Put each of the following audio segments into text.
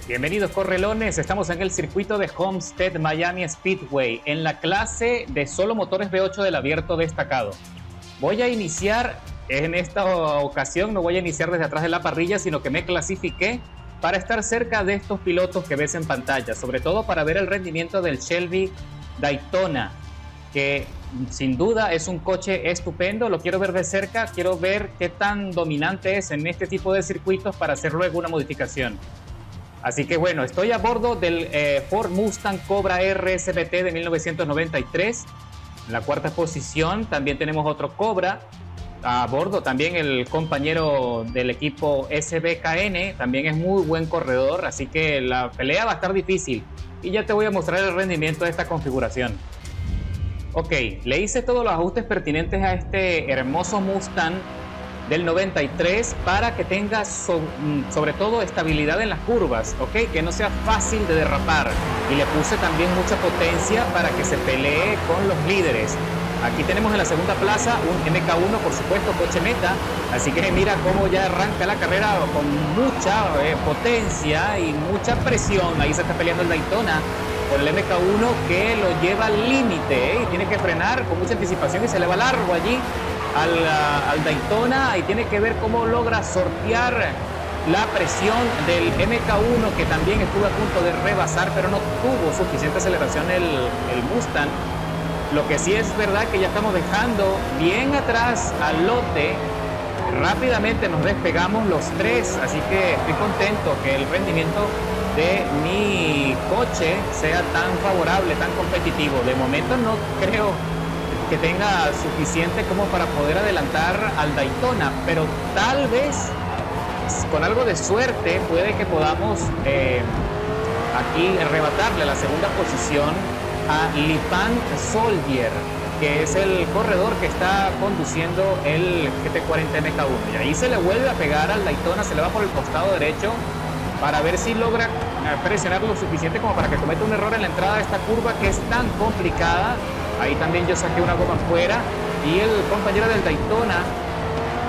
Bienvenidos correlones, estamos en el circuito de Homestead Miami Speedway, en la clase de solo motores V8 del abierto destacado. Voy a iniciar, en esta ocasión no voy a iniciar desde atrás de la parrilla, sino que me clasifiqué para estar cerca de estos pilotos que ves en pantalla, sobre todo para ver el rendimiento del Shelby Daytona, que sin duda es un coche estupendo. Lo quiero ver de cerca, quiero ver qué tan dominante es en este tipo de circuitos para hacer luego una modificación. Así que bueno, estoy a bordo del Ford Mustang Cobra RSBT de 1993. En la cuarta posición también tenemos otro Cobra. A bordo también el compañero del equipo SBKN, también es muy buen corredor, así que la pelea va a estar difícil. Y ya te voy a mostrar el rendimiento de esta configuración. Ok, le hice todos los ajustes pertinentes a este hermoso Mustang del 93 para que tenga sobre todo estabilidad en las curvas, ¿ok? Que no sea fácil de derrapar. Y le puse también mucha potencia para que se pelee con los líderes. Aquí tenemos en la segunda plaza un MK1, por supuesto, coche meta. Así que mira cómo ya arranca la carrera con mucha potencia y mucha presión. Ahí se está peleando el Daytona con el MK1 que lo lleva al límite, y tiene que frenar con mucha anticipación y se le va largo allí al Daytona, y tiene que ver cómo logra sortear la presión del MK1, que también estuvo a punto de rebasar, pero no tuvo suficiente aceleración el Mustang. Lo que sí es verdad que ya estamos dejando bien atrás al lote. Rápidamente nos despegamos los tres, así que estoy contento que el rendimiento de mi coche sea tan favorable, tan competitivo. De momento no creo que tenga suficiente como para poder adelantar al Daytona, pero tal vez con algo de suerte puede que podamos aquí arrebatarle la segunda posición a Lipan Soldier, que es el corredor que está conduciendo el GT40 MK1, y ahí se le vuelve a pegar al Daytona, se le va por el costado derecho para ver si logra presionar lo suficiente como para que cometa un error en la entrada de esta curva que es tan complicada. Ahí también yo saqué una goma fuera, y el compañero del Daytona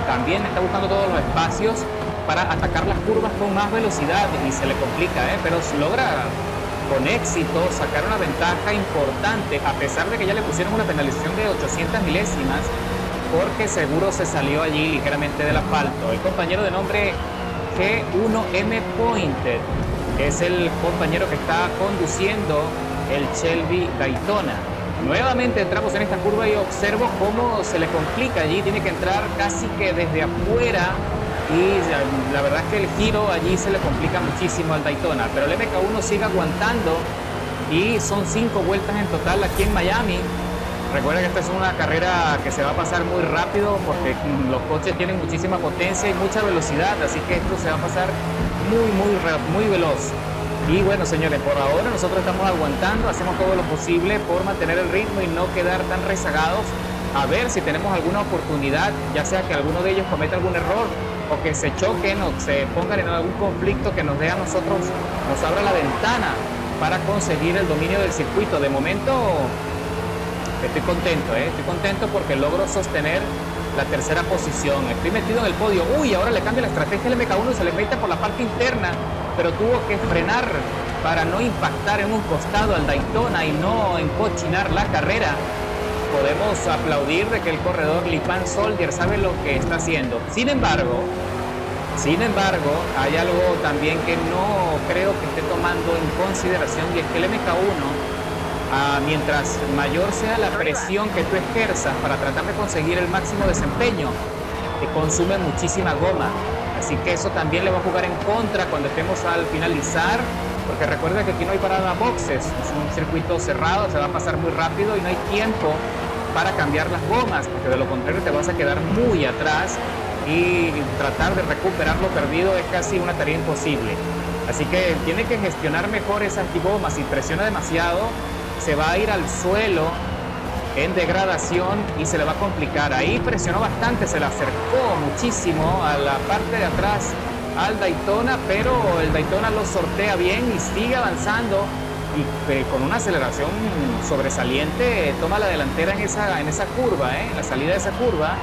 también está buscando todos los espacios para atacar las curvas con más velocidad, y se le complica, pero logra con éxito sacar una ventaja importante, a pesar de que ya le pusieron una penalización de 800 milésimas, porque seguro se salió allí ligeramente del asfalto. El compañero de nombre G1M Pointed es el compañero que está conduciendo el Shelby Daytona. Nuevamente entramos en esta curva y observo cómo se le complica allí, tiene que entrar casi que desde afuera, y la verdad es que el giro allí se le complica muchísimo al Daytona, pero el MK1 sigue aguantando, y son 5 vueltas en total aquí en Miami. Recuerda que esta es una carrera que se va a pasar muy rápido porque los coches tienen muchísima potencia y mucha velocidad, así que esto se va a pasar muy veloz. Y bueno, señores, por ahora nosotros estamos aguantando, hacemos todo lo posible por mantener el ritmo y no quedar tan rezagados, a ver si tenemos alguna oportunidad, ya sea que alguno de ellos cometa algún error o que se choquen o se pongan en algún conflicto que nos dé a nosotros, nos abra la ventana para conseguir el dominio del circuito. De momento estoy contento porque logro sostener la tercera posición, estoy metido en el podio. Ahora le cambia la estrategia al MK1 y se le mete por la parte interna, pero tuvo que frenar para no impactar en un costado al Daytona y no encochinar la carrera. Podemos aplaudir de que el corredor Lipan Soldier sabe lo que está haciendo. Sin embargo, hay algo también que no creo que esté tomando en consideración, y es que el MK1, mientras mayor sea la presión que tú ejerzas para tratar de conseguir el máximo desempeño, te consume muchísima goma. Así que eso también le va a jugar en contra cuando estemos al finalizar, porque recuerda que aquí no hay parada boxes, es un circuito cerrado, se va a pasar muy rápido y no hay tiempo para cambiar las gomas, porque de lo contrario te vas a quedar muy atrás y tratar de recuperar lo perdido es casi una tarea imposible. Así que tiene que gestionar mejor esa antigoma. Si presiona demasiado, se va a ir al suelo en degradación y se le va a complicar. Ahí presionó bastante, se le acercó muchísimo a la parte de atrás al Daytona, pero el Daytona lo sortea bien y sigue avanzando, y con una aceleración sobresaliente toma la delantera en esa curva, en la salida de esa curva.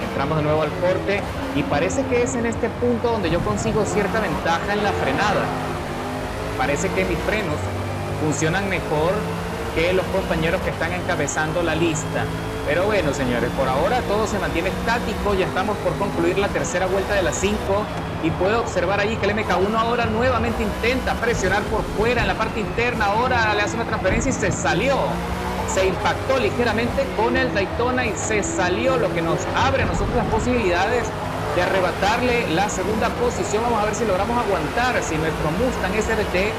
Entramos de nuevo al corte y parece que es en este punto donde yo consigo cierta ventaja en la frenada. parece que mis frenos funcionan mejor que los compañeros que están encabezando la lista. Pero bueno, señores, por ahora todo se mantiene estático. Ya estamos por concluir la tercera vuelta de las 5 y puedo observar allí que el MK1 ahora nuevamente intenta presionar por fuera en la parte interna. Ahora le hace una transferencia y se salió. Se impactó ligeramente con el Daytona y se salió, lo que nos abre a nosotros las posibilidades de arrebatarle la segunda posición. Vamos a ver si logramos aguantar, si nuestro Mustang SVT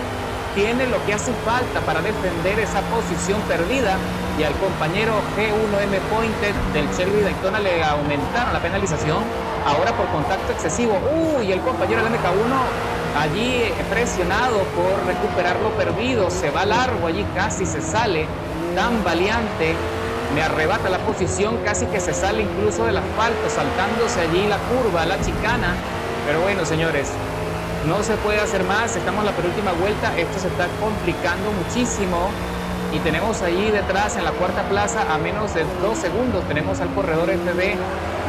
tiene lo que hace falta para defender esa posición perdida, y al compañero G1M Pointed del Shelby Daytona le aumentaron la penalización ahora por contacto excesivo. Y el compañero del MK1 allí presionado por recuperar lo perdido, se va largo allí, casi se sale, tan valiente, me arrebata la posición, casi que se sale incluso del asfalto, saltándose allí la curva, la chicana. Pero bueno, señores, no se puede hacer más, estamos en la penúltima vuelta, esto se está complicando muchísimo y tenemos allí detrás en la cuarta plaza a menos de 2 segundos, tenemos al corredor FB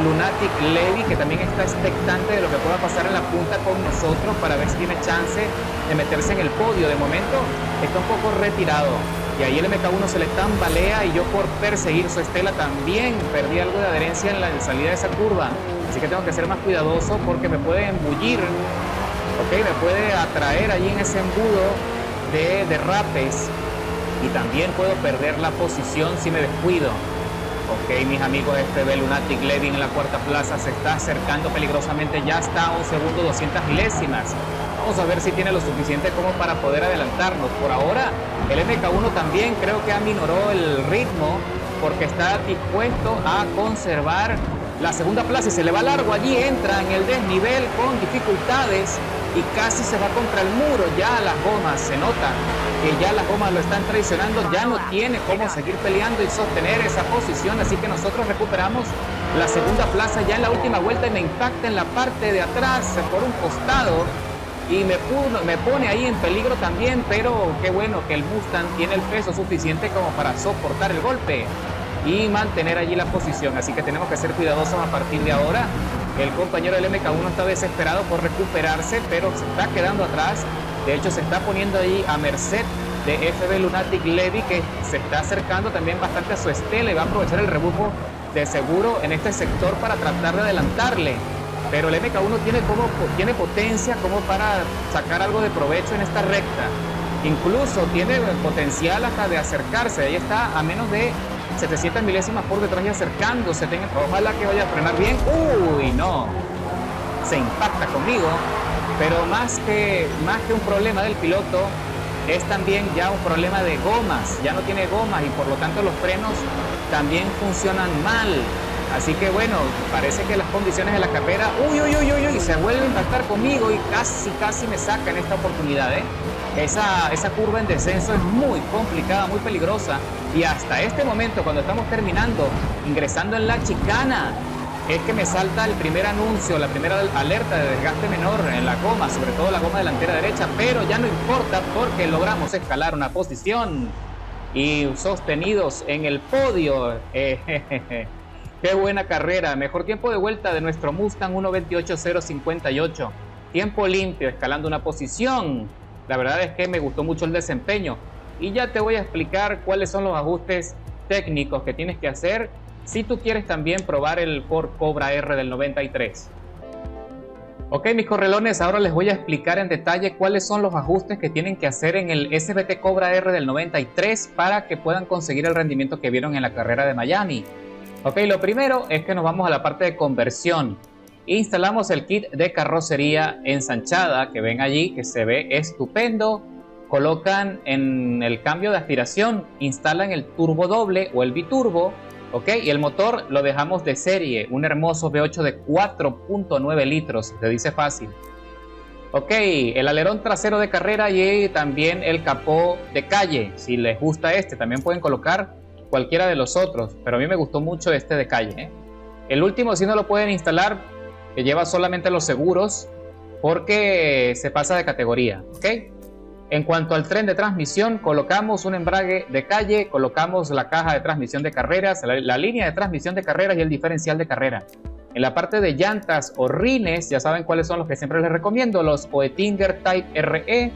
Lunatic Levy, que también está expectante de lo que pueda pasar en la punta con nosotros para ver si tiene chance de meterse en el podio. De momento está un poco retirado y ahí el MK1 se le tambalea y yo por perseguir su estela también perdí algo de adherencia en la salida de esa curva, así que tengo que ser más cuidadoso porque me puede embullir. Me puede atraer allí en ese embudo de derrapes y también puedo perder la posición si me descuido. Mis amigos, FB Lunatic Levy en la cuarta plaza se está acercando peligrosamente, ya está a 1 segundo 200 milésimas. Vamos a ver si tiene lo suficiente como para poder adelantarnos. Por ahora el MK1 también creo que aminoró el ritmo porque está dispuesto a conservar la segunda plaza y se le va largo. Allí entra en el desnivel con dificultades y casi se va contra el muro. Ya las gomas, se nota que ya las gomas lo están traicionando, ya no tiene cómo seguir peleando y sostener esa posición, así que nosotros recuperamos la segunda plaza ya en la última vuelta y me impacta en la parte de atrás por un costado y me pone ahí en peligro también, pero qué bueno que el Mustang tiene el peso suficiente como para soportar el golpe y mantener allí la posición, así que tenemos que ser cuidadosos a partir de ahora. El compañero del MK1 está desesperado por recuperarse, pero se está quedando atrás. De hecho, se está poniendo ahí a merced de FB Lunatic Levy, que se está acercando también bastante a su estela y va a aprovechar el rebufo de seguro en este sector para tratar de adelantarle. Pero el MK1 tiene potencia como para sacar algo de provecho en esta recta. Incluso tiene potencial hasta de acercarse. Ahí está a menos de 700 milésimas por detrás y acercándose. Ojalá que vaya a frenar bien. No, se impacta conmigo. Pero más que un problema del piloto, es también ya un problema de gomas. Ya no tiene gomas y por lo tanto los frenos también funcionan mal. Así que bueno, parece que las condiciones de la carrera, y se vuelve a impactar conmigo y casi me saca en esta oportunidad, Esa curva en descenso es muy complicada, muy peligrosa, y hasta este momento, cuando estamos terminando, ingresando en la chicana, es que me salta el primer anuncio, la primera alerta de desgaste menor en la goma, sobre todo la goma delantera derecha, pero ya no importa porque logramos escalar una posición y sostenidos en el podio. Qué buena carrera, mejor tiempo de vuelta de nuestro Mustang 1:28.058, tiempo limpio, escalando una posición. La verdad es que me gustó mucho el desempeño y ya te voy a explicar cuáles son los ajustes técnicos que tienes que hacer si tú quieres también probar el Ford Cobra R del 93. Mis correlones, ahora les voy a explicar en detalle cuáles son los ajustes que tienen que hacer en el SVT Cobra R del 93 para que puedan conseguir el rendimiento que vieron en la carrera de Miami. Lo primero es que nos vamos a la parte de conversión. Instalamos el kit de carrocería ensanchada que ven allí, que se ve estupendo. Colocan en el cambio de aspiración, instalan el turbo doble o el biturbo, y el motor lo dejamos de serie, un hermoso V8 de 4.9 litros, se dice fácil. El alerón trasero de carrera y también el capó de calle, si les gusta también pueden colocar cualquiera de los otros, pero a mí me gustó mucho este de calle, El último sí no lo pueden instalar, que lleva solamente los seguros, porque se pasa de categoría, En cuanto al tren de transmisión, colocamos un embrague de calle, colocamos la caja de transmisión de carreras, la línea de transmisión de carreras y el diferencial de carrera. En la parte de llantas o rines, ya saben cuáles son los que siempre les recomiendo, los Oettinger Type RE,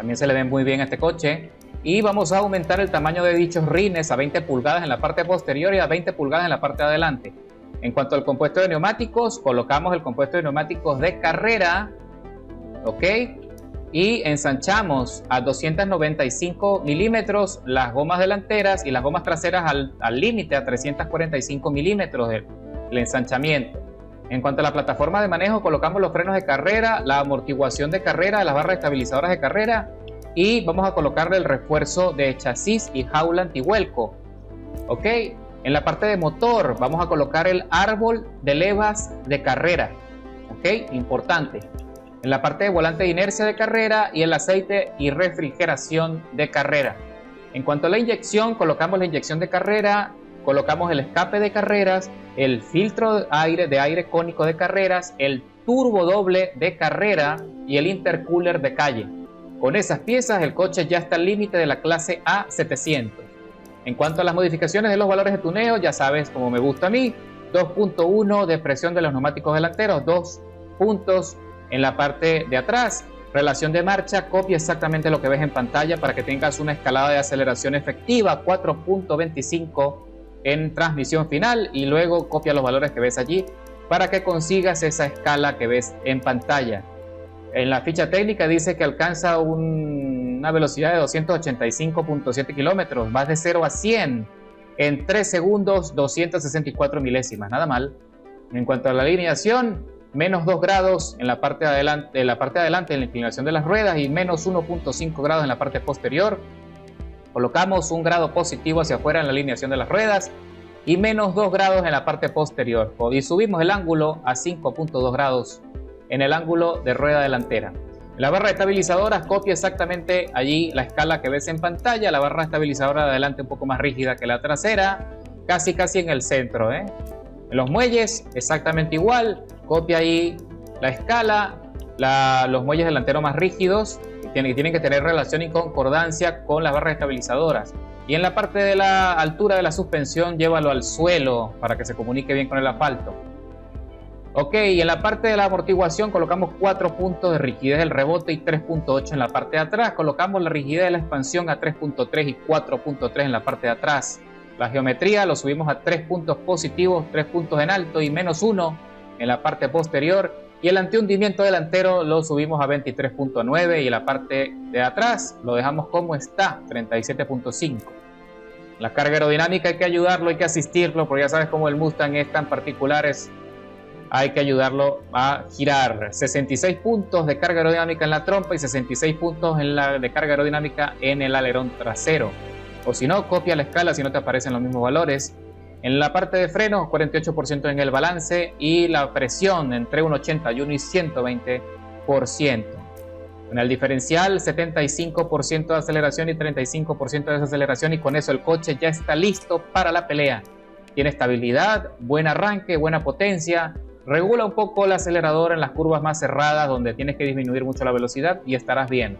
también se le ven muy bien a este coche. Y vamos a aumentar el tamaño de dichos rines a 20 pulgadas en la parte posterior y a 20 pulgadas en la parte de adelante. En cuanto al compuesto de neumáticos, colocamos el compuesto de neumáticos de carrera, ¿ok? Y ensanchamos a 295 milímetros las gomas delanteras y las gomas traseras al límite a 345 milímetros del ensanchamiento. En cuanto a la plataforma de manejo, colocamos los frenos de carrera, la amortiguación de carrera, las barras estabilizadoras de carrera y vamos a colocarle el refuerzo de chasis y jaula antivuelco. ¿Ok? En la parte de motor vamos a colocar el árbol de levas de carrera. ¿Ok? Importante. En la parte de volante de inercia de carrera y el aceite y refrigeración de carrera. En cuanto a la inyección, colocamos la inyección de carrera, colocamos el escape de carreras, el filtro de aire cónico de carreras, el turbo doble de carrera y el intercooler de calle. Con esas piezas el coche ya está al límite de la clase A700. En cuanto a las modificaciones de los valores de tuneo, ya sabes como me gusta a mí, 2.1 de presión de los neumáticos delanteros, 2 puntos en la parte de atrás. Relación de marcha, copia exactamente lo que ves en pantalla para que tengas una escalada de aceleración efectiva, 4.25 en transmisión final y luego copia los valores que ves allí para que consigas esa escala que ves en pantalla. En la ficha técnica dice que alcanza una velocidad de 285.7 kilómetros, vas de 0 a 100 en 3 segundos 264 milésimas, nada mal. En cuanto a la alineación, menos 2 grados en la parte de adelante, en la inclinación de las ruedas y menos 1.5 grados en la parte posterior. Colocamos 1 grado positivo hacia afuera en la alineación de las ruedas y menos 2 grados en la parte posterior. Y subimos el ángulo a 5.2 grados en el ángulo de rueda delantera. La barra estabilizadora copia exactamente allí la escala que ves en pantalla. La barra estabilizadora de adelante un poco más rígida que la trasera, casi en el centro, En los muelles exactamente igual, copia ahí la escala, los muelles delanteros más rígidos tienen que tener relación y concordancia con las barras estabilizadoras. Y en la parte de la altura de la suspensión, llévalo al suelo para que se comunique bien con el asfalto. Ok, y en la parte de la amortiguación colocamos 4 puntos de rigidez del rebote y 3.8 en la parte de atrás. Colocamos la rigidez de la expansión a 3.3 y 4.3 en la parte de atrás. La geometría lo subimos a 3 puntos positivos, 3 puntos en alto y menos 1 en la parte posterior. Y el antihundimiento delantero lo subimos a 23.9 y en la parte de atrás lo dejamos como está, 37.5. La carga aerodinámica hay que ayudarlo, hay que asistirlo, porque ya sabes cómo el Mustang es tan particular, hay que ayudarlo a girar. 66 puntos de carga aerodinámica en la trompa y 66 puntos de carga aerodinámica en el alerón trasero. O si no, copia la escala si no te aparecen los mismos valores. En la parte de frenos, 48% en el balance y la presión entre un 81 y 120%. En el diferencial, 75% de aceleración y 35% de desaceleración y con eso el coche ya está listo para la pelea. Tiene estabilidad, buen arranque, buena potencia. Regula un poco el acelerador en las curvas más cerradas donde tienes que disminuir mucho la velocidad y estarás bien.